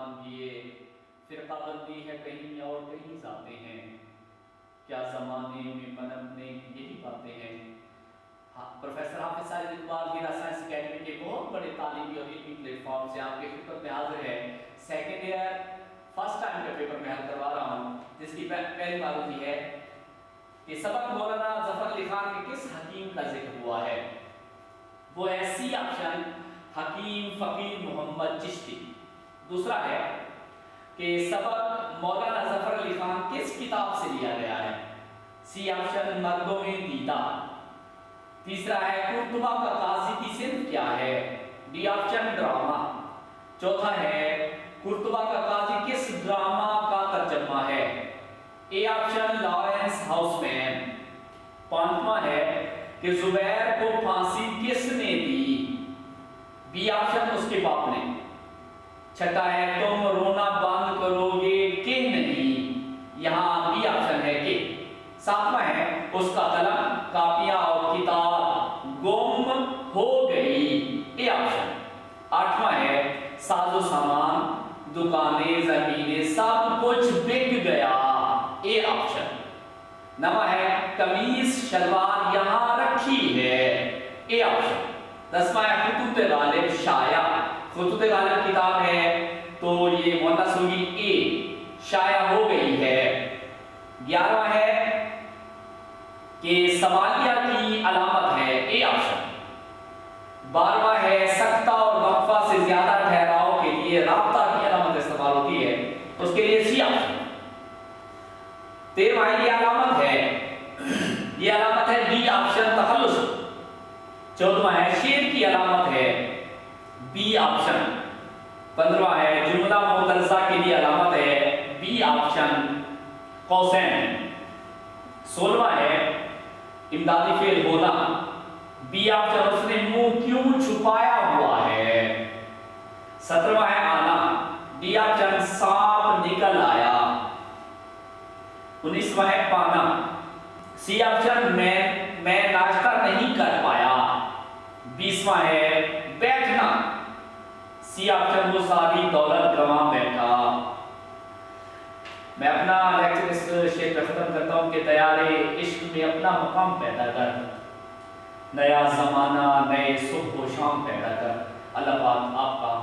عنوان دیے فرقہ بندی ہے کہیں اور کہیں ذاتے ہیں، کیا زمانے میں پنپنے یہی باتیں ہیں۔ پروفیسر حافظ ساجد اقبال میرا سائنس اکیڈمی کے بہت بڑے تعلیمی اور علمی پلیٹ فارم سے آپ کے خدمت میں حاضر ہے۔ سیکنڈ ایئر فرسٹ ٹائم کا پیپر میں حل کروا رہا ہوں، جس کی پہلی بات یہ ہے کہ سبق مولانا ظفر علی خان کے کس حکیم کا ذکر ہوا ہے؟ وہ ہے سی آپشن، حکیم فقیر محمد چشتی۔ دوسرا ہے کہ سبق مولانا ظفر علی خان کس کتاب سے لیا گیا ہے؟ سی آپشن مردوں میں دیدہ۔ تیسرا ہے قرطبہ کا قاضی کی صنف کیا ہے؟ D option drama. چوتھا ہے قرطبہ کا قاضی کس ڈرامہ کا ترجمہ ہے؟ اے آپشن لارنس ہاؤس مین۔ پانچواں ہے کہ زبیر کو پھانسی کس نے دی؟ بی آپشن اس کے باپ نے۔ چھٹا ہے تم رونا بند کرو گے کہ نہیں؟ یہاں بی آپشن ہے کہ۔ ساتواں ہے اس کا قلم کاپیاں اور کتاب گم ہو گئی، اے آپشن۔ آٹھواں ہے ساز و سامان دکانیں زمینیں سب کچھ بک گیا، اے آپشن۔ نواں ہے قمیص شلوار یہاں رکھی ہے، اے آپشن۔ دسواں ہے خطوط غالب شائع۔ خطوط غالب کتاب ہے تو یہ مؤنث ہوگی اے، شائع ہو گئی ہے۔ 11واں ہے کہ سوالیہ کی علامت ہے، اے آپشن۔ 12واں ہے سکتہ اور وقفہ سے زیادہ ٹھہراؤ کے لیے رابطہ کی علامت استعمال ہوتی ہے، اس کے لیے سی آپشن۔ 13واں یہ علامت ہے بی آپشن تخلص۔ 14واں ہے شیر کی علامت ہے، بی آپشن۔ 15واں ہے جملہ معترضہ کے لیے علامت ہے، بی آپشن قوسین۔ 16واں ہے امدادی فعل ہونا، بی آپشن اس نے منہ کیوں چھپایا ہوا ہے۔ 17واں ہے آنا، ڈی آپشن سانپ نکل آیا۔ 19واں ہے پانا، سی آپشن میں ناشتہ نہیں کر پایا۔ 20واں ہے بیٹھنا، سی آپشن وہ ساری دولت گنوا بیٹھا۔ میں اپنا لیکچر اس شیئر پہ ختم کرتا ہوں کہ تیارے عشق میں اپنا مقام پیدا کر، نیا زمانہ نئے صبح و شام پیدا کر۔ اللہ پاک آپ کا